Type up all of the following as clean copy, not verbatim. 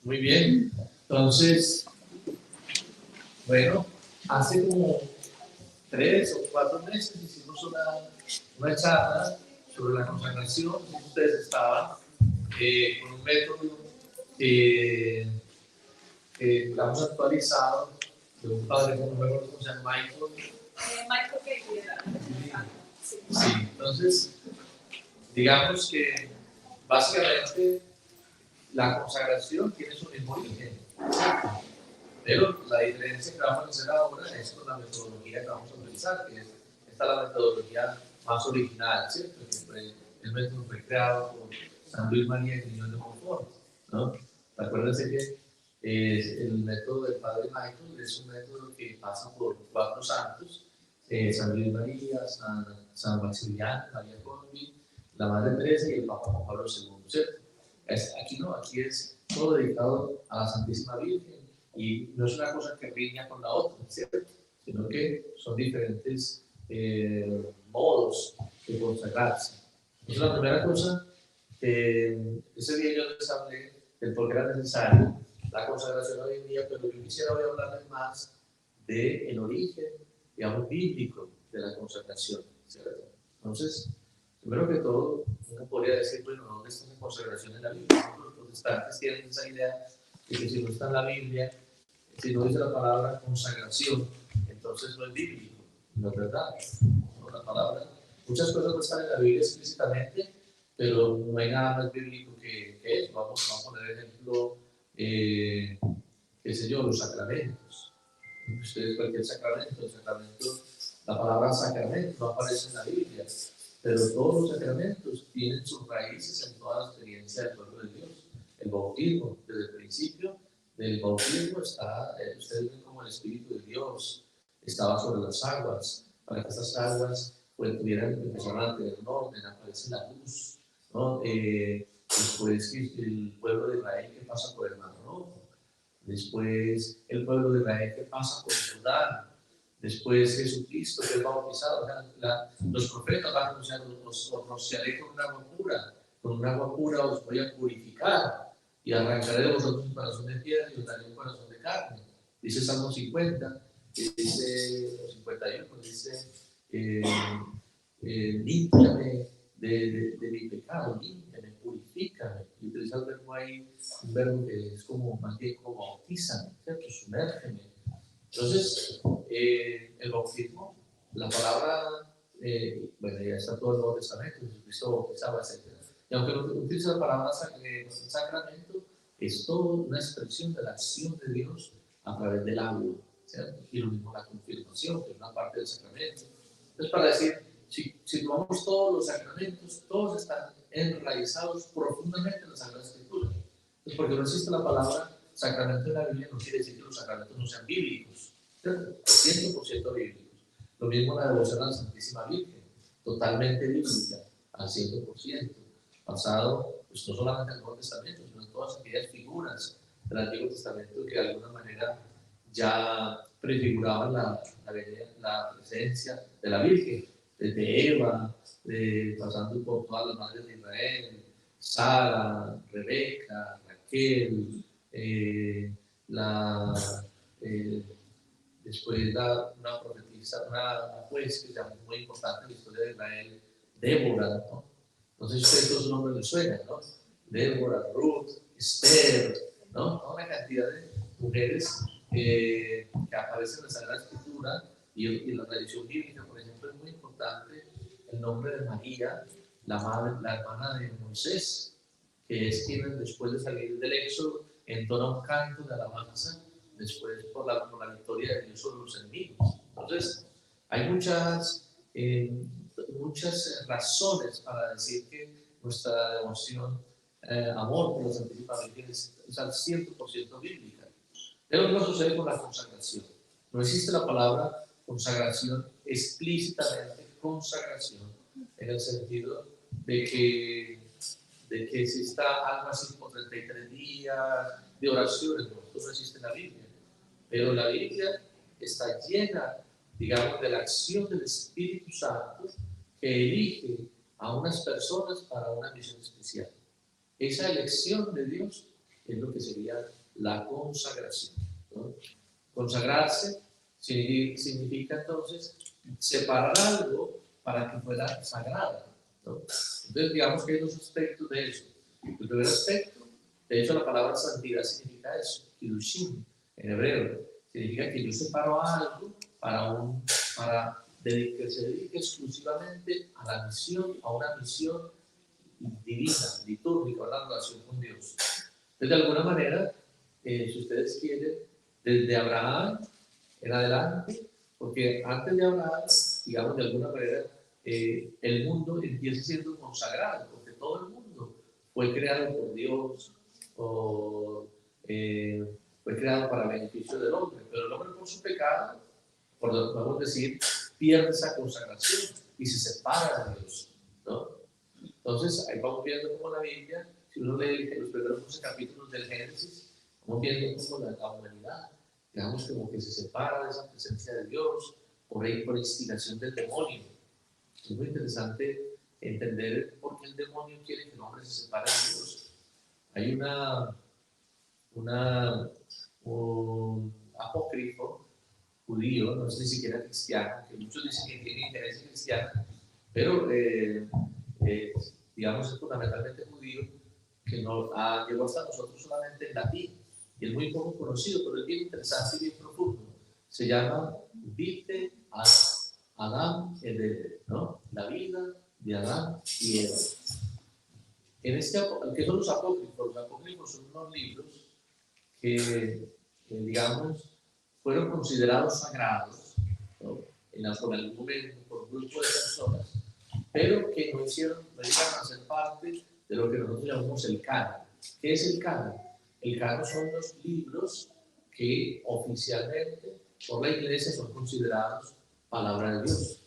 Muy bien. Entonces, bueno, hace como 3 o 4 meses hicimos una charla sobre la consagración. Ustedes estaban con un método que hemos actualizado de un padre, no me acuerdo cómo se llama, Michael Gay. Sí, entonces, digamos que básicamente la consagración tiene su mismo origen, pero la diferencia que vamos a hacer ahora es con la metodología que vamos a utilizar, que es la metodología más original, ¿cierto? Que el método fue creado por San Luis María y Griñón de Montfort, ¿no? Acuérdense que el método del Padre Michael es un método que pasa por 4 santos, San Luis María, San Maximiliano, María Colby, la Madre Teresa y el Papa Juan Pablo II, ¿cierto? Aquí no, aquí es todo dedicado a la Santísima Virgen y no es una cosa que riña con la otra, ¿cierto? Sino que son diferentes modos de consagrarse. Entonces, la primera cosa, ese día yo les hablé del por qué era necesario la consagración hoy en día, pero yo quisiera hoy hablarles más del origen, digamos, bíblico de la consagración, ¿cierto? Entonces, primero que todo, uno podría decir, bueno, ¿dónde está la consagración en la Biblia? Los protestantes tienen esa idea de que si no está en la Biblia, si no dice la palabra consagración, entonces no es bíblico, no es verdad. No, la palabra, muchas cosas no están en la Biblia explícitamente, pero no hay nada más bíblico que eso. Vamos a poner ejemplo, qué sé yo, los sacramentos. Ustedes cualquier sacramento, la palabra sacramento no aparece en la Biblia, pero todos los sacramentos tienen sus raíces en toda la experiencia del pueblo de Dios. El bautismo, desde el principio del bautismo está, ustedes ven como el Espíritu de Dios estaba sobre las aguas, para que estas aguas pues, empezaran a tener un orden, aparece la luz, ¿no? Después el pueblo de Israel que pasa por el Mar Rojo, después el pueblo de Israel que pasa por el Jordán, después Jesucristo que es bautizado. Los profetas van a anunciar, os rociaré con un agua pura os voy a purificar y arrancaré de vosotros un corazón de piedra y os daré un corazón de carne. Dice Salmo 50, dice 51, dice límpiame de mi pecado, límpiame, purifícame. Y utiliza el verbo ahí, un verbo que es como más bien como bautízame, ¿cierto? Sumérgeme. Entonces, el bautismo, la palabra, bueno, ya está todo el Nuevo Testamento, Jesucristo bautizaba, etc. Y aunque no utiliza la palabra sacramento, es toda una expresión de la acción de Dios a través del agua, ¿cierto? Y lo mismo la confirmación, que es una parte del sacramento. Entonces, para decir, si tomamos todos los sacramentos, todos están enraizados profundamente en la Sagrada Escritura. Entonces, porque no existe la palabra sacramento en la Biblia, no quiere decir que los sacramentos no sean bíblicos, ¿cierto? 100% bíblicos. Lo mismo la devoción a la Santísima Virgen, totalmente bíblica, al 100%, basado pues, no solamente en el Nuevo Testamento, sino en todas aquellas figuras del Antiguo Testamento que de alguna manera ya prefiguraban la presencia de la Virgen, desde Eva, pasando por todas las madres de Israel, Sara, Rebeca, Raquel, después una profetisa, una juez que llamó muy importante en la historia de Israel, Débora, ¿no? Entonces ustedes todos sus nombres les suenan, ¿no? Débora, Ruth, Esther, ¿no? Una cantidad de mujeres que aparecen en la Sagrada Escritura y en la tradición bíblica, por ejemplo, es muy importante el nombre de María, la hermana de Moisés, que es quien después de salir del Éxodo entona un canto de alabanza después por la victoria de Dios sobre los enemigos. Entonces, hay muchas razones para decir que nuestra devoción, amor por la Santísima Virgen es al 100% bíblica. Pero ¿qué sucede con la consagración? No existe la palabra consagración explícitamente, consagración, en el sentido de que si está algo así como 33 días de oraciones, no, esto no existe en la Biblia. Pero la Biblia está llena, digamos, de la acción del Espíritu Santo que elige a unas personas para una misión especial. Esa elección de Dios es lo que sería la consagración, ¿no? Consagrarse significa entonces separar algo para que fuera sagrado, ¿no? Entonces digamos que hay dos aspectos de eso. El primer aspecto, de hecho la palabra santidad significa eso, kidushin en hebreo, significa que yo separo algo para que se dedique exclusivamente a la misión, a una misión divina, litúrgica, una relación con Dios. Entonces, de alguna manera, si ustedes quieren, desde Abraham en adelante, porque antes de Abraham, digamos, de alguna manera, el mundo empieza siendo consagrado, porque todo el mundo fue creado por Dios, o fue creado para beneficio del hombre, pero el hombre por su pecado, por lo que podemos decir, pierde esa consagración y se separa de Dios, ¿no? Entonces, ahí vamos viendo cómo la Biblia, si uno lee los primeros 12 capítulos del Génesis, vamos viendo cómo la humanidad, digamos, como que se separa de esa presencia de Dios por ahí, por instigación del demonio. Es muy interesante entender por qué el demonio quiere que el hombre se separe de Dios. Hay un apócrifo judío, no es ni siquiera cristiano, que muchos dicen que tiene interés cristiano, pero digamos es fundamentalmente judío, que no llegó hasta nosotros solamente en latín, y es muy poco conocido, pero es bien interesante y bien profundo. Se llama Vite ad Adam ed Eve, ¿no? La vida de Adán y Eva. ¿Qué son los apócrifos? Los apócrifos son unos libros que digamos, fueron considerados sagrados, ¿no? Por algún momento, por un grupo de personas, pero que no llegaron a ser parte de lo que nosotros llamamos el canon. ¿Qué es el canon? El canon son los libros que oficialmente por la Iglesia son considerados palabra de Dios.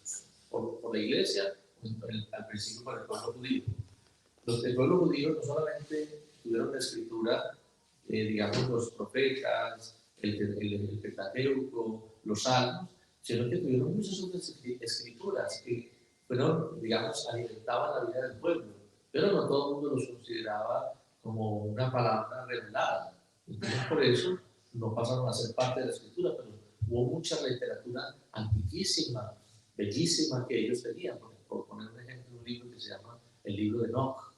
Por la Iglesia, al principio por el pueblo judío. El pueblo judío no solamente tuvieron la escritura, digamos, los profetas, el Pentateuco, los salmos, sino que tuvieron muchas otras escrituras que fueron, digamos, alimentaban la vida del pueblo, pero no todo el mundo los consideraba como una palabra revelada. Entonces, por eso no pasaron a ser parte de la escritura, pero hubo mucha literatura antiquísima, bellísima que ellos tenían. Por poner un ejemplo, un libro que se llama el libro de Enoch,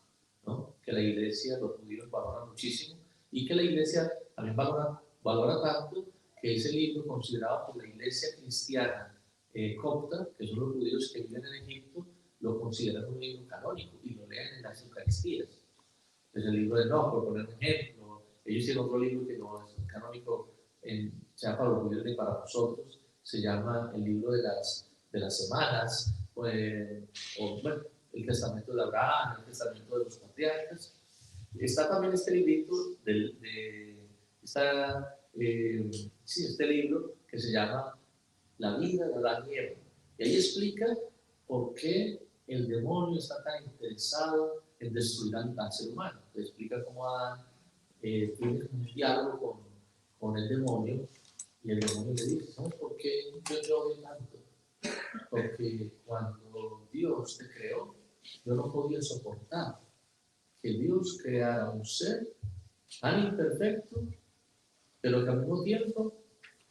¿no? Que la iglesia, los judíos valoran muchísimo, y que la iglesia también valora tanto que ese libro considerado por la iglesia cristiana copta, que son los judíos que viven en Egipto, lo consideran un libro canónico y lo leen en las Eucaristías. Es el libro de Enoch, por poner un ejemplo. Ellos tienen otro libro que no es canónico, sea para los judíos ni para nosotros, se llama el libro de las semanas, o bueno, el testamento de Abraham, el testamento de los patriarcas. Está también este librito, este libro que se llama La vida de Adán y Eva. Y ahí explica por qué el demonio está tan interesado en destruir al ser humano. Te explica cómo Adán tiene un diálogo con el demonio, y el demonio le dice, ¿sabes por qué yo te odio tanto? Porque cuando Dios te creó, yo no podía soportar que Dios creara un ser tan imperfecto, pero que al mismo tiempo,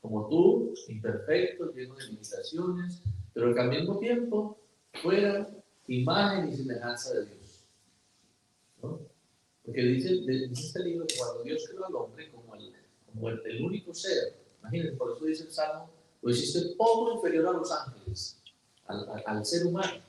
como tú, imperfecto, lleno de limitaciones, pero que al mismo tiempo fuera imagen y semejanza de Dios, ¿no? Porque dice este libro que cuando Dios creó al hombre como el único ser, imagínense, por eso dice el Salmo, lo hiciste poco inferior a los ángeles, al ser humano,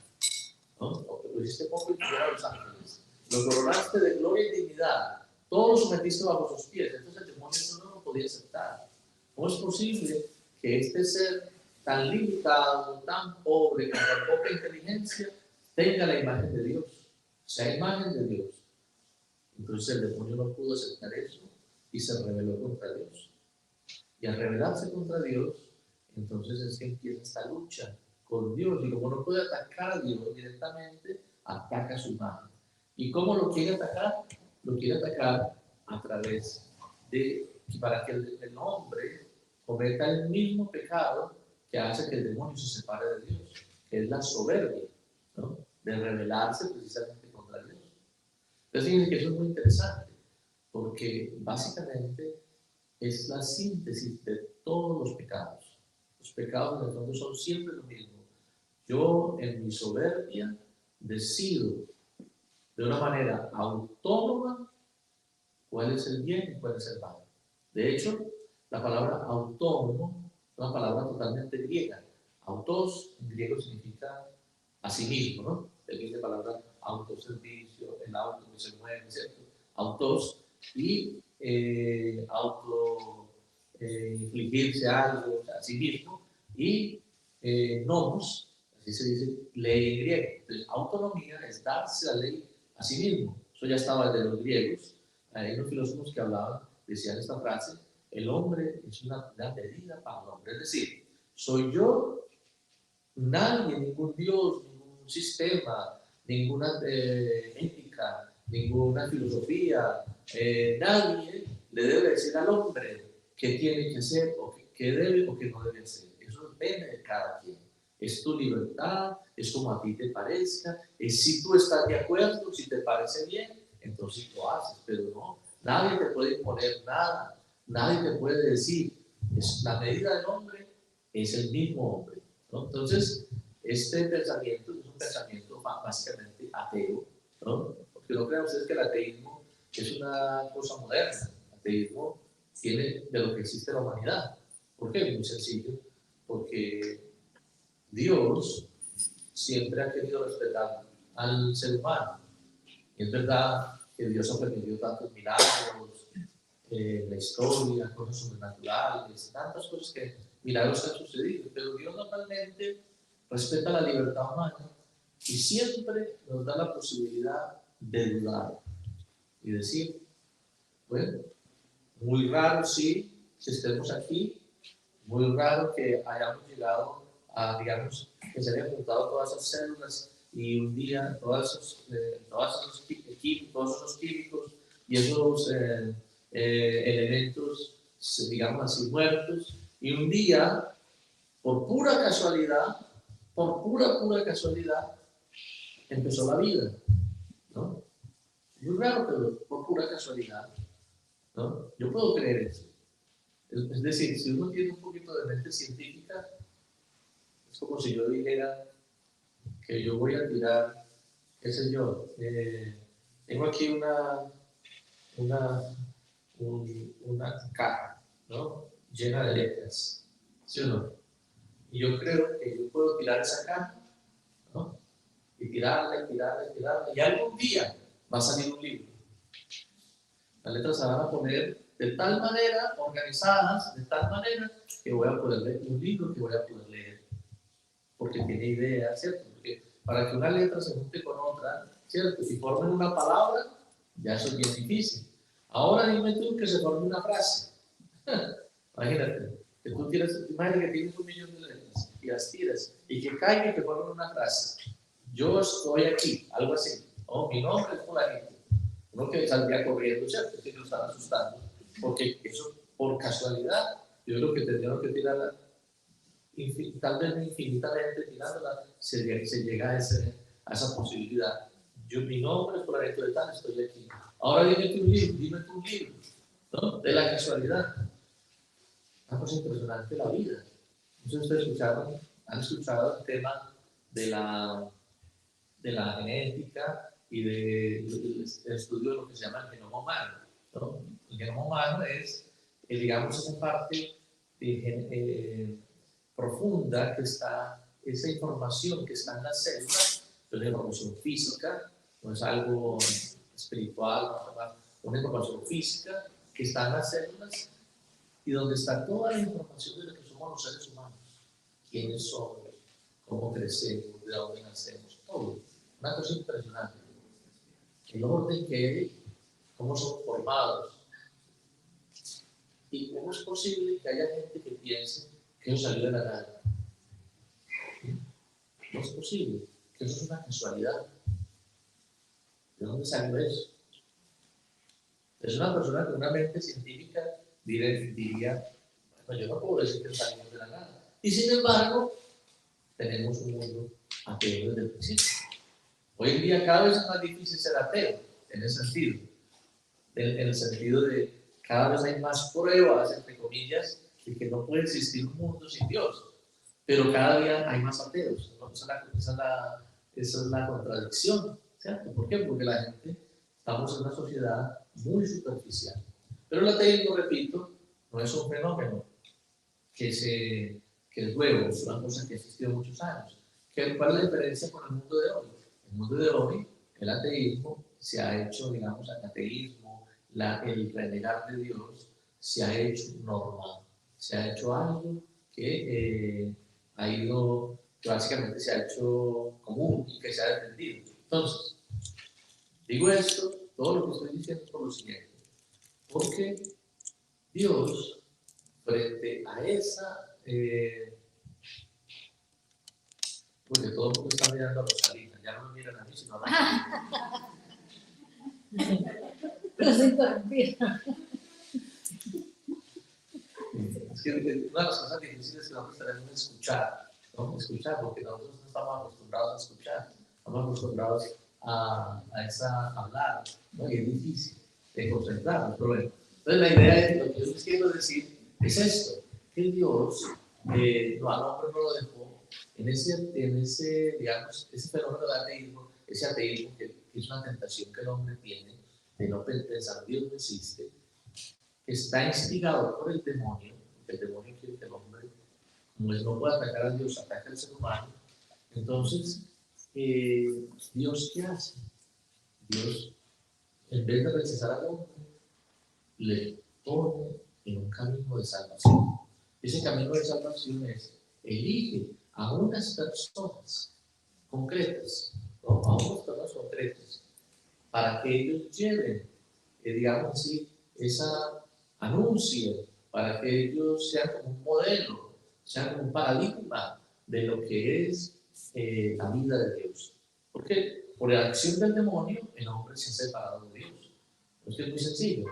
¿no? Lo hiciste poco inferior a los ángeles. Lo coronaste de gloria y dignidad. Todo lo sometiste bajo sus pies. Entonces el demonio eso no lo podía aceptar. ¿Cómo es posible que este ser tan limitado, tan pobre, con tan poca inteligencia, tenga la imagen de Dios? Sea imagen de Dios. Entonces el demonio no pudo aceptar eso y se rebeló contra Dios. Y al rebelarse contra Dios, entonces es que empieza esta lucha con Dios. Y como no puede atacar a Dios directamente, ataca a su imagen. ¿Y cómo lo quiere atacar? Lo quiere atacar a través de, para que el hombre cometa el mismo pecado que hace que el demonio se separe de Dios, que es la soberbia, ¿no? De rebelarse precisamente contra Dios. Entonces, fíjense que eso es muy interesante, porque básicamente es la síntesis de todos los pecados. Los pecados en el fondo son siempre lo mismo. Yo en mi soberbia decido de una manera autónoma cuál es el bien y cuál es el mal. De hecho, la palabra autónomo es una palabra totalmente griega. Autos en griego significa a sí mismo, ¿no? De ahí la palabra autoservicio, el auto que se mueve, ¿cierto? Autos y infligirse algo a sí mismo, y nomos, así se dice ley en griego. Entonces, autonomía es darse la ley a sí mismo. Eso ya estaba desde los griegos. Hay unos filósofos que hablaban, decían esta frase: el hombre es una medida para el hombre. Es decir, soy yo, nadie, ningún dios, ningún sistema, ninguna ética, ninguna filosofía, nadie le debe decir al hombre qué tiene que hacer, o qué debe o qué no debe hacer. Eso depende de cada quien. Es tu libertad, es como a ti te parezca, es si tú estás de acuerdo, si te parece bien, entonces lo haces, pero no, nadie te puede imponer nada, nadie te puede decir, es la medida del hombre, es el mismo hombre, ¿no? Entonces, este pensamiento es un pensamiento básicamente ateo, ¿no? Porque no crean ustedes que el ateísmo es una cosa moderna. El ateísmo viene de lo que existe en la humanidad. ¿Por qué? Muy sencillo, porque Dios siempre ha querido respetar al ser humano. Y es verdad que Dios ha permitido tantos milagros en la historia, cosas sobrenaturales, tantas cosas milagros que han sucedido, pero Dios normalmente respeta la libertad humana y siempre nos da la posibilidad de dudar y decir, bueno, muy raro sí que estemos aquí, muy raro que hayamos llegado a, digamos, que se hayan juntado todas esas células y un día todos esos químicos y esos elementos, digamos así, muertos, y un día, por pura casualidad, empezó la vida, ¿no? Muy raro, pero por pura casualidad, ¿no? Yo puedo creer eso. Es decir, si uno tiene un poquito de mente científica, es como si yo dijera que yo voy a tirar, qué sé yo, tengo aquí una caja, ¿no? Llena de letras, ¿sí o no? Y yo creo que yo puedo tirar esa caja, ¿no? Y tirarla, y algún día va a salir un libro. Las letras se van a poner de tal manera, organizadas, de tal manera, que voy a poder leer un libro que voy a poder leer, porque tiene ideas, ¿cierto? Porque para que una letra se junte con otra, ¿cierto? Y formen una palabra, ya eso es bien difícil. Ahora dime tú que se forme una frase. Imagínate, que tú tiras, imagínate que tienes 1.000.000 de letras y las tiras, y que caiga y que formen una frase. Yo estoy aquí, algo así. Oh, mi nombre es fulanito. Uno que saldría corriendo, ¿cierto? Que lo están asustando. Porque eso, por casualidad, yo creo que tendríamos que tirarla, tal vez infinitamente tirándola, se llega a esa posibilidad. Yo, mi nombre es fulanito de tal, estoy aquí. Ahora dime tu libro, ¿no? De la casualidad. Una cosa impresionante la vida. Entonces, ustedes han escuchado el tema de la genética y del estudio de lo que se llama el genoma humano, ¿no? El genoma humano es, digamos, esa parte profunda que está, esa información que está en las células, es una información física, no es algo espiritual, una información física que está en las células y donde está toda la información de lo que somos los seres humanos, quiénes somos, cómo crecemos, de dónde nacemos, todo. Una cosa impresionante. El orden que hay, cómo son formados. Y cómo es posible que haya gente que piense que eso salió de la nada. No es posible, que eso es una casualidad. ¿De dónde salió eso? Es una persona con una mente científica diría, bueno, yo no puedo decir que salió de la nada. Y sin embargo, tenemos un mundo ateo desde el principio. Hoy en día cada vez es más difícil ser ateo, en ese sentido. En el sentido de cada vez hay más pruebas, entre comillas, de que no puede existir un mundo sin Dios. Pero cada día hay más ateos, ¿no? Esa es la contradicción, ¿cierto? ¿Por qué? Porque la gente, estamos en una sociedad muy superficial. Pero el ateísmo, repito, no es un fenómeno que es nuevo, es una cosa que ha existido muchos años. ¿Cuál es la diferencia con el mundo de hoy? El mundo de hoy, el ateísmo se ha hecho, digamos, el ateísmo, el renegar de Dios, se ha hecho normal, se ha hecho algo que que básicamente se ha hecho común y que se ha defendido. Entonces, digo esto, todo lo que estoy diciendo por lo siguiente, porque Dios, frente a esa, porque todo el mundo está mirando a Rosalina, ya no me miran a mí, sino a la Es que una de las cosas difíciles que nosotros tenemos es escuchar, ¿no? Escuchar, porque nosotros no estamos acostumbrados a escuchar, estamos acostumbrados a hablar, ¿no? Y es difícil de concentrarnos, pero bueno. Entonces la idea es, lo que yo les quiero decir es esto, que Dios no, al hombre no lo dejó en ese, digamos, ese fenómeno de ateísmo, ese ateísmo que es una tentación que el hombre tiene de no pensar Dios no existe, está instigado por el demonio quiere que el hombre, como no puede atacar a Dios, ataca al ser humano. Entonces, ¿Dios qué hace? Dios, en vez de rechazar al hombre, le pone en un camino de salvación. Ese camino de salvación es, elige a unas personas concretas, ¿no? A unas personas concretas, para que ellos lleven, digamos así, esa anuncien, para que ellos sean como un modelo, sean como un paradigma de lo que es la vida de Dios. Porque por la acción del demonio, el hombre se ha separado de Dios. Esto es muy sencillo.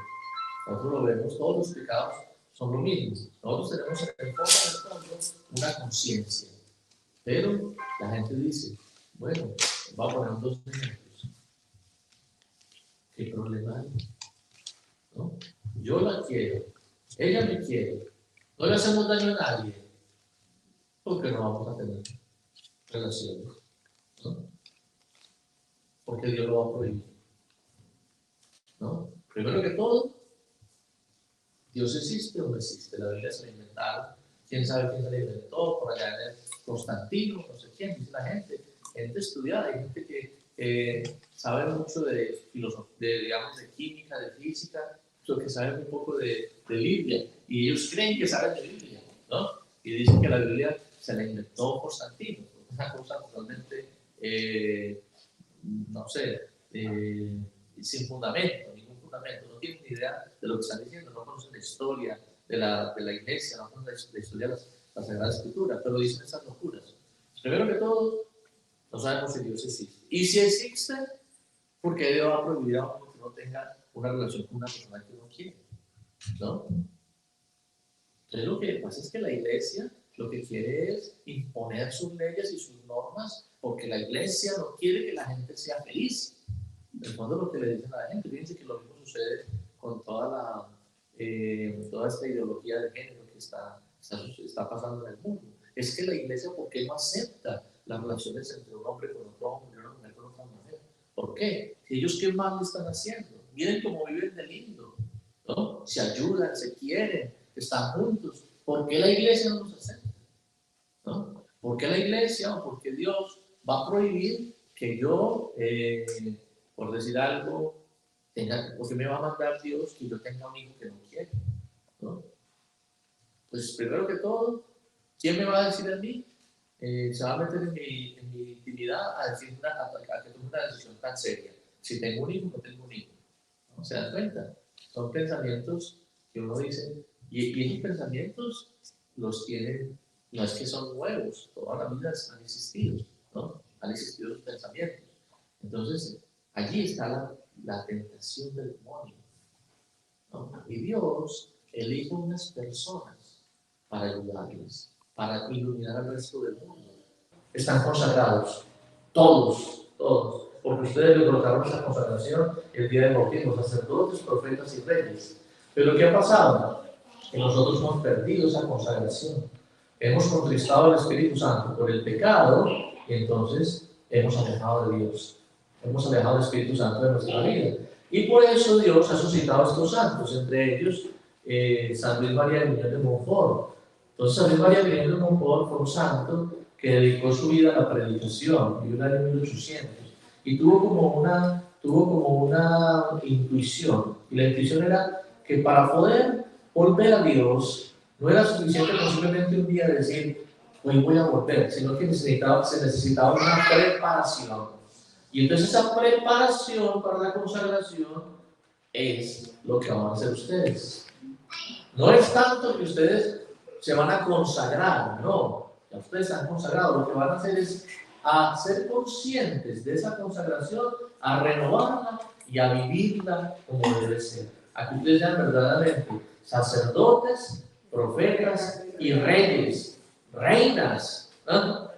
Nosotros lo vemos, todos los pecados son lo mismo. Nosotros tenemos en el fondo una conciencia. Pero la gente dice, bueno, voy a poner dos ejemplos. ¿Qué problema hay? ¿No? Yo la quiero, ella me quiere, no le hacemos daño a nadie, porque no vamos a tener relaciones, ¿no? Porque Dios lo va a prohibir, ¿no? Primero que todo, ¿Dios existe o no existe? La Biblia se la inventaron, quién sabe quién se la inventó, por allá en el Constantino, no sé quién, dice la gente estudiada, hay gente que sabe mucho de filosofía, digamos, de química, de física, que saben un poco de Biblia, y ellos creen que saben de Biblia, ¿no? Y dicen que la Biblia se la inventó Constantino, una cosa totalmente, no sé, sin fundamento, ningún fundamento, no tienen ni idea de lo que están diciendo, no conocen la historia de la iglesia, no conocen la historia de la Sagrada Escritura, pero dicen esas locuras. Primero que todo, no sabemos si Dios existe. Y si existe, ¿por qué Dios va a prohibir a uno que no tenga una relación con una persona que no quiere? ¿No? Entonces lo que pasa es que la iglesia lo que quiere es imponer sus leyes y sus normas porque la iglesia no quiere que la gente sea feliz. En el fondo lo que le dicen a la gente, fíjense que lo mismo sucede con toda esta ideología de género que está pasando en el mundo. Es que la iglesia, ¿por qué no acepta las relaciones entre un hombre con otro hombre y una mujer con otra mujer? ¿Por qué? Si ellos qué mal lo están haciendo. Miren cómo viven de lindo, ¿no? Se ayudan, se quieren, están juntos. ¿Por qué la iglesia no los acepta? ¿No? ¿Por qué la iglesia o por qué Dios va a prohibir que yo, por decir algo, porque me va a mandar Dios que yo tenga un hijo que no quiere? ¿No? Pues primero que todo, ¿quién me va a decir a mí? Se va a meter en mi intimidad a decir a que tome una decisión tan seria. Si tengo un hijo o no tengo un hijo. ¿No? ¿Se dan cuenta? Son pensamientos que uno dice, y esos pensamientos los tienen, no es que son nuevos, toda la vida han existido, ¿no? Han existido los pensamientos. Entonces, allí está la tentación del demonio, ¿no? Y Dios elige unas personas para ayudarles, para iluminar al resto del mundo. Están consagrados, todos, porque ustedes le colocaron esa consagración el día del bautismo, sacerdotes, profetas y reyes. Pero ¿qué ha pasado? Que nosotros hemos perdido esa consagración. Hemos contristado al Espíritu Santo por el pecado y entonces hemos alejado de Dios. Hemos alejado al Espíritu Santo de nuestra vida. Y por eso Dios ha suscitado a estos santos, entre ellos San Luis María Griñón de Montfort. Entonces San Luis María Griñón de Montfort fue un santo que dedicó su vida a la predicación, vivió en el año 1800 y tuvo como una intuición, y la intuición era que para poder volver a Dios no era suficiente con simplemente un día decir hoy voy a volver, sino que se necesitaba una preparación. Y entonces esa preparación para la consagración es lo que van a hacer ustedes. No es tanto que ustedes se van a consagrar, no. Ya ustedes están consagrados. Lo que van a hacer es a ser conscientes de esa consagración, a renovarla y a vivirla como debe ser. A que ustedes sean verdaderamente sacerdotes, profetas y reyes, reinas. ¿No?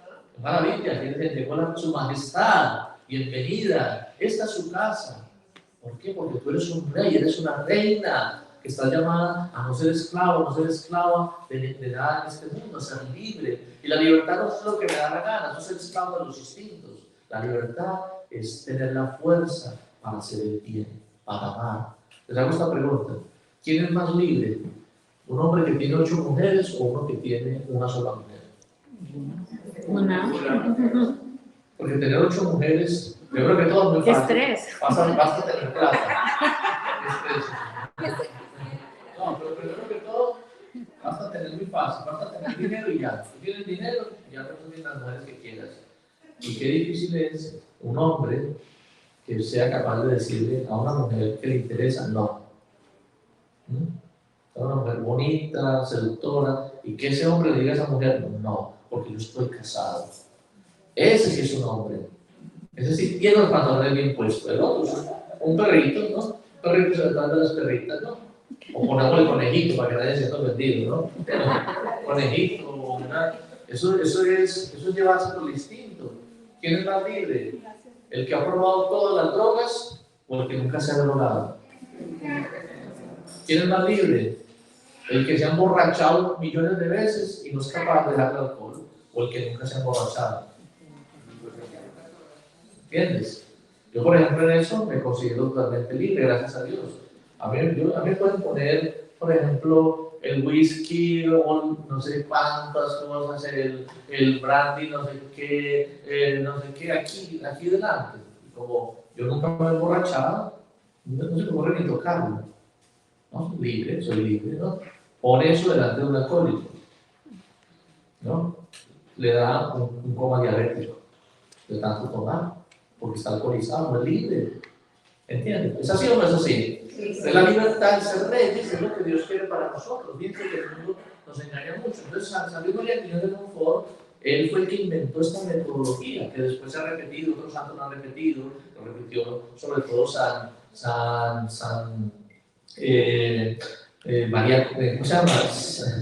Maravilla, que llegó su majestad, bienvenida, esta es su casa. ¿Por qué? Porque tú eres un rey, eres una reina que está llamada a no ser esclavo, a no ser esclava de nada en este mundo, a ser libre. Y la libertad no es lo que me da la gana, no ser esclavo de los instintos. La libertad es tener la fuerza para hacer el bien, para amar. Les hago esta pregunta: ¿quién es más libre? ¿Un hombre que tiene 8 mujeres o uno que tiene una sola mujer? Una. Porque tener 8 mujeres, yo creo que todo es muy fácil. Estrés. Basta tener plata. No, pero primero que todo, basta tener muy fácil, basta tener dinero y ya. Si tienes dinero, ya te pones las mujeres que quieras. Y qué difícil es un hombre que sea capaz de decirle a una mujer que le interesa no. A una mujer bonita, seductora, y que ese hombre le diga a esa mujer no, porque yo estoy casado. Ese sí es un hombre. Ese sí tiene los pantalones bien puestos. El otro es un perrito, ¿no? Un perrito se trata de las perritas, ¿no? O ponemos el conejito para que nadie se sienta vendido, ¿no? Conejito, eso es llevarse por el instinto. ¿Quién es más libre? ¿El que ha probado todas las drogas o el que nunca se ha drogado? ¿Quién es más libre? ¿El que se ha emborrachado millones de veces y no es capaz de dejar el alcohol o el que nunca se ha emborrachado? ¿Entiendes? Yo, por ejemplo, en eso me considero totalmente libre, gracias a Dios. A mí me pueden poner, por ejemplo, el whisky o no sé cuántas cosas, el brandy, no sé qué, aquí delante. Y como yo nunca me he emborrachado, no se me ocurre ni tocarlo. ¿No? Libre, soy libre, ¿no? Pone eso delante de un alcohólico, ¿no? Le da un coma diabético de tanto tomar, porque está alcoholizado, no es libre. ¿Entiendes? ¿Es así o no es así? Es la libertad de ser reyes, es lo que Dios quiere para nosotros. Fíjense que el mundo nos engaña mucho. Entonces, San Luis María Griñón de Montfort, él fue el que inventó esta metodología, que después se ha repetido, otros santos lo han repetido, lo repitió sobre todo María, ¿cómo se llama?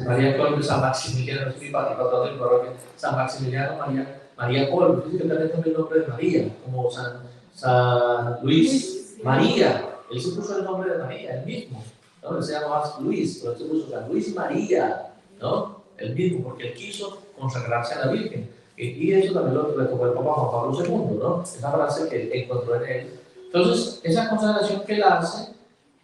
María Colbe, San Maximiliano, es simpático, San Maximiliano María Colbe, fíjense que también el nombre de María, como San Luis María. Él se puso el nombre de María, él mismo, ¿no? Él se llama Luis, pero él se puso San Luis María, ¿no? Él mismo, porque él quiso consagrarse a la Virgen. Y eso también lo retomó el Papa Juan Pablo II, ¿no? Esa frase que encontró en él. Entonces, esa consagración que él hace,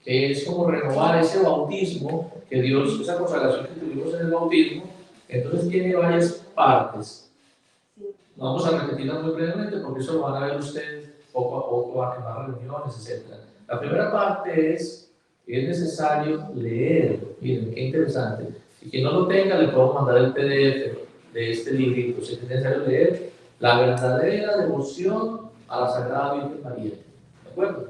que es como renovar ese bautismo que Dios, esa consagración que tuvimos en el bautismo, entonces tiene varias partes. Vamos a repetirlas muy brevemente porque eso lo van a ver ustedes poco a poco, a quemar reuniones, etc. La primera parte es necesario leer. Miren, qué interesante. Si quien no lo tenga, le puedo mandar el PDF de este librito. Si es necesario leer la verdadera devoción a la Sagrada Virgen María. ¿De acuerdo?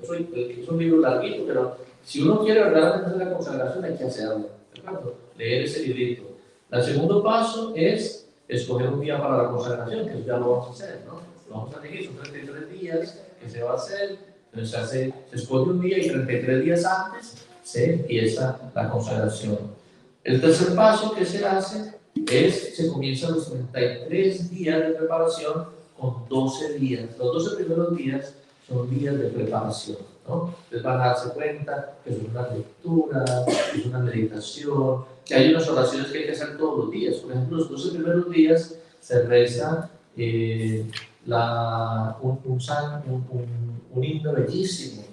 Es un libro larguito, pero si uno quiere verdaderamente hacer la consagración, hay que hacerlo. ¿De acuerdo? Leer ese librito. El segundo paso es escoger un día para la consagración, que ya lo vamos a hacer, ¿no? Lo vamos a elegir, son 33 días que se va a hacer. Entonces se escoge un día y 33 días antes se empieza la consagración. El tercer paso que se hace es, se comienzan los 33 días de preparación con 12 días. Los 12 primeros días son días de preparación, ¿no? Ustedes van a darse cuenta que son una lectura, que es una meditación, que hay unas oraciones que hay que hacer todos los días. Por ejemplo, los 12 primeros días se reza un himno bellísimo,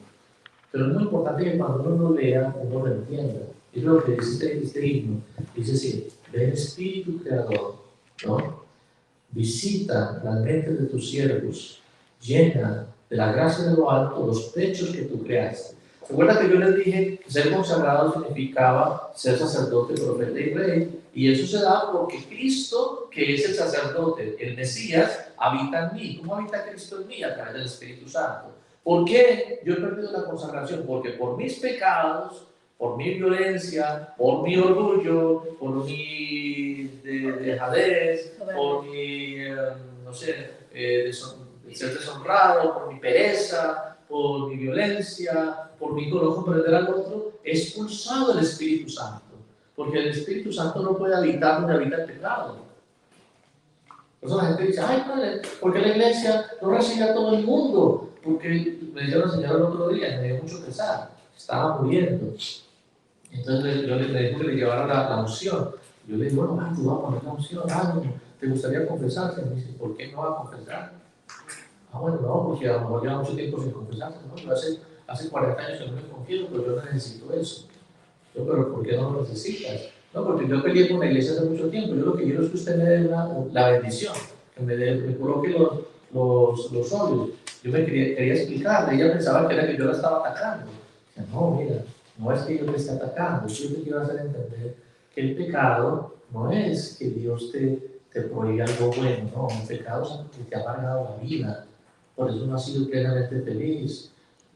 pero es muy importante que cuando uno lo lea, uno lo entienda. Es lo que dice este himno. Dice así: ven Espíritu Creador, ¿no? Visita las mentes de tus siervos, llena de la gracia de lo alto los pechos que tú creaste. ¿Se acuerdan que yo les dije que ser consagrado significaba ser sacerdote, profeta y rey? Y eso se da porque Cristo, que es el sacerdote, el Mesías, habita en mí. ¿Cómo habita Cristo en mí? A través del Espíritu Santo. ¿Por qué yo he perdido la consagración? Porque por mis pecados, por mi violencia, por mi orgullo, por mi dejadez, por mi, no sé, ser deshonrado, por mi pereza, por mi violencia, por mi no comprender al otro, he expulsado el Espíritu Santo. Porque el Espíritu Santo no puede habitar donde habita el pecado. Por eso la gente dice: ay, padre, ¿por qué la iglesia no recibe a todo el mundo? Porque me dijo la señora el otro día, me dio mucho pesar, estaba muriendo. Entonces yo le dijo que le llevara la unción. Yo le digo: bueno, tú vas a poner la unción, ¿te gustaría confesarse? Me dice: ¿por qué no va a confesar? Bueno, no, porque a lo mejor lleva mucho tiempo sin confesarse, ¿no? Yo hace 40 años que no me confieso, pero yo no necesito eso. Yo: pero ¿por qué no lo necesitas? No, porque yo peleé con la iglesia hace mucho tiempo. Yo lo que quiero es que usted me dé la bendición, que me coloque los óleos. Yo me quería explicarle, ella pensaba que era que yo la estaba atacando. Dice: no, mira, no es que yo te esté atacando, yo te quiero hacer entender que el pecado no es que Dios te prohíbe algo bueno, no, el pecado es que te ha amargado la vida, por eso no has sido plenamente feliz.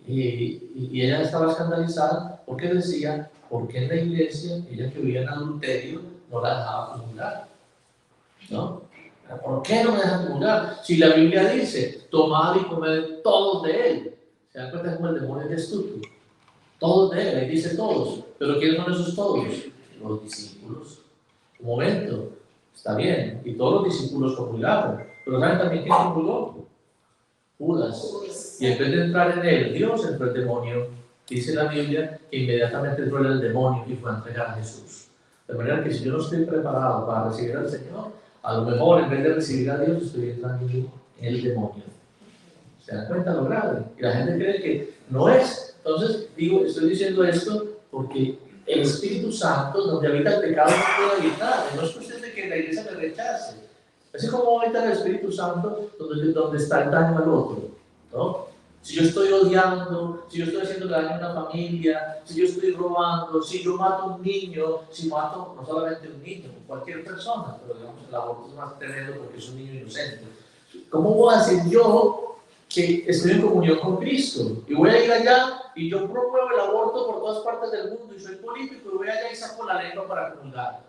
Y ella estaba escandalizada porque decía: ¿por qué en la iglesia, ella que vivía en adulterio, no la dejaba comulgar? ¿No? ¿Por qué no me dejan comulgar? Si la Biblia dice: tomad y comed todos de él. ¿Se dan cuenta cómo el demonio es astuto? Todos de él, ahí dice todos. ¿Pero quiénes son esos todos? Los discípulos. Un momento, está bien, y todos los discípulos comulgaron, pero ¿saben también quién comulgó? Judas. Y en vez de entrar en él, Dios entró el demonio. Dice la Biblia que inmediatamente entró en el demonio y fue a entregar a Jesús. De manera que si yo no estoy preparado para recibir al Señor, a lo mejor en vez de recibir a Dios, estoy entrando en el demonio. ¿Se dan cuenta lo grave? Y la gente cree que no es. Entonces, estoy diciendo esto porque el Espíritu Santo, donde habita el pecado, no puede habitar. No es cuestión de que la iglesia me rechace. Así como habita el Espíritu Santo donde está el daño al otro, ¿no? Si yo estoy odiando, si yo estoy haciendo daño a una familia, si yo estoy robando, si yo mato a un niño, si mato no solamente a un niño, cualquier persona, pero digamos el aborto es más tremendo porque es un niño inocente. ¿Cómo voy a decir yo que estoy en comunión con Cristo? Y voy a ir allá y yo promuevo el aborto por todas partes del mundo y soy político y voy allá y saco la lengua para comulgar,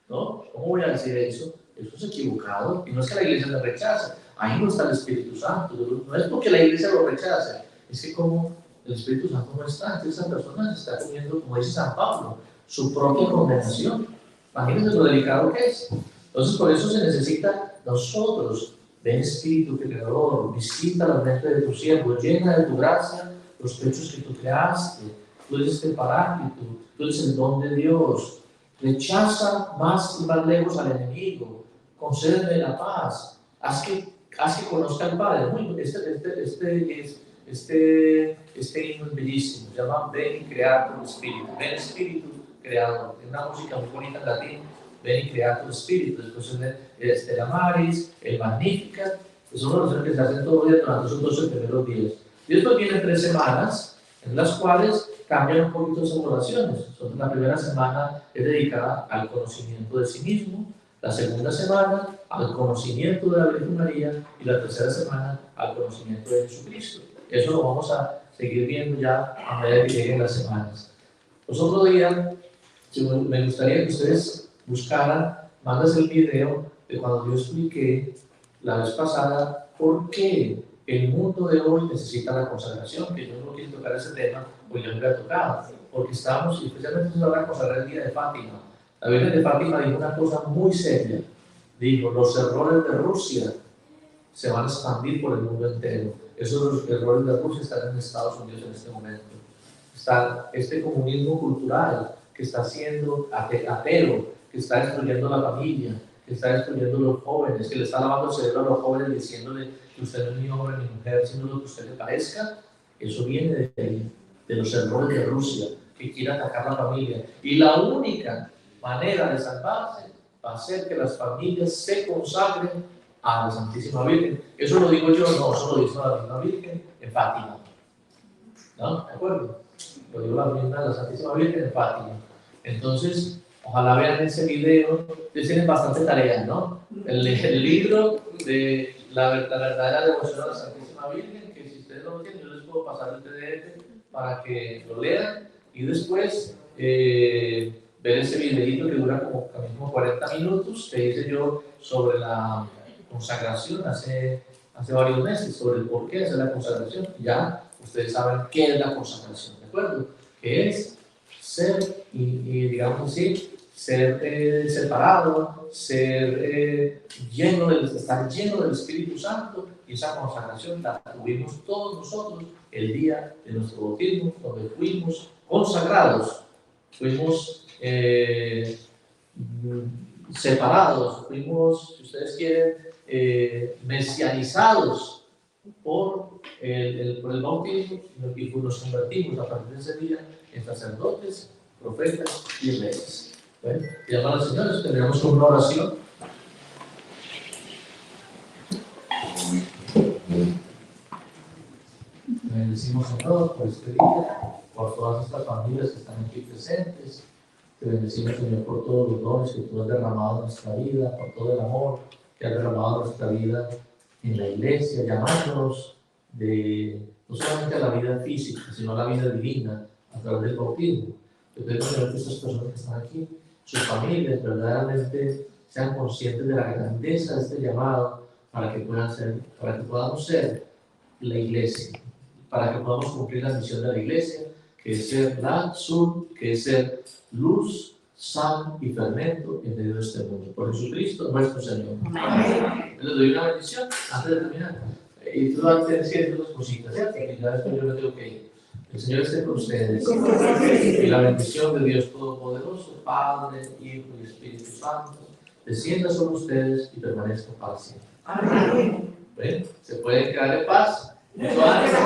¿no? ¿Cómo voy a decir eso? Eso es equivocado. Y no es que la iglesia me rechace. Ahí no está el Espíritu Santo. No es porque la iglesia lo rechace. Es que como el Espíritu Santo no está, entonces esa persona se está comiendo, como dice San Pablo, su propia condenación. Imagínense lo delicado que es. Entonces por eso se necesita nosotros. Ven Espíritu Creador, visita la mente de tu siervo, llena de tu gracia los pechos que tú creaste. Tú eres este paráclito, tú eres el don de Dios. Rechaza más y más lejos al enemigo. Concédeme la paz. Haz que conozca al Padre. Este himno es bellísimo. Se llama Ven y crear tu espíritu. Ven Espíritu Creador. Es una música muy bonita en latín. Ven y crear tu espíritu. Después el Stella Maris, el Magnificat. Son oraciones que se hacen todos los días durante esos 12 primeros días. Y después vienen 3 semanas en las cuales cambian un poquito esas oraciones. Entonces, la primera semana es dedicada al conocimiento de sí mismo, la segunda semana al conocimiento de la Virgen María y la tercera semana al conocimiento de Jesucristo. Eso lo vamos a seguir viendo ya a medida que lleguen las semanas. Los otros días, me gustaría que ustedes buscaran, mandas el video de cuando yo expliqué la vez pasada por qué el mundo de hoy necesita la consagración, que yo no quiero tocar ese tema, pues yo no lo he tocado, porque estamos, y especialmente se va a consagrar el día de Fátima. La Virgen de Fátima dijo una cosa muy seria, dijo: los errores de Rusia se van a expandir por el mundo entero. Esos errores de Rusia están en Estados Unidos en este momento. Está este comunismo cultural que está siendo ateo, que está destruyendo la familia, que está destruyendo a los jóvenes, que le está lavando el cerebro a los jóvenes diciéndole que usted no es ni hombre ni mujer, sino lo que usted le parezca. Eso viene de los errores de Rusia, que quiere atacar la familia. Y la única manera de salvarse va a ser que las familias se consagren a la Santísima Virgen. Eso lo digo yo, no, eso lo dice la misma Virgen en Fátima. ¿No? ¿De acuerdo? Lo digo la Santísima Virgen en Fátima. Entonces, ojalá vean ese video. Ustedes tienen bastante tarea, ¿no? El libro de la verdadera devoción a la Santísima Virgen, que si ustedes no lo tienen, yo les puedo pasar el PDF para que lo lean y después ver ese videito que dura como 40 minutos que hice yo sobre la consagración hace varios meses, sobre el por qué hacer la consagración. Ya ustedes saben qué es la consagración, ¿de acuerdo? Que es ser, y digamos así, ser separado, estar lleno del Espíritu Santo, y esa consagración la tuvimos todos nosotros el día de nuestro bautismo, donde fuimos consagrados, fuimos separados, fuimos, si ustedes quieren, mesianizados por el bautismo, y nos convertimos a partir de ese día en sacerdotes, profetas y reyes. Bueno, y llamar al Señor, terminamos con una oración. Bendecimos, Señor, por este día, por todas estas familias que están aquí presentes. Te bendecimos, Señor, por todos los dones que tú has derramado en nuestra vida, por todo el amor que has derramado en nuestra vida en la iglesia, llamándonos no solamente a la vida física, sino a la vida divina a través del bautismo. Yo te pido que estas personas que están aquí, sus familias, verdaderamente sean conscientes de la grandeza de este llamado para que podamos ser la iglesia, para que podamos cumplir la misión de la iglesia, que es ser la sal, que es ser luz, sal y fermento en medio de este mundo. Por Jesucristo nuestro Señor. Amén. Les doy una bendición antes de terminar. Y tú vas a decir dos cositas, ¿cierto? Y ya después yo me tengo que ir. El Señor esté con ustedes. Y la bendición de Dios Todopoderoso, Padre, Hijo y Espíritu Santo, descienda sobre ustedes y permanezca para siempre. Amén. ¿Ven? Se pueden quedar en paz. Mucho ánimo.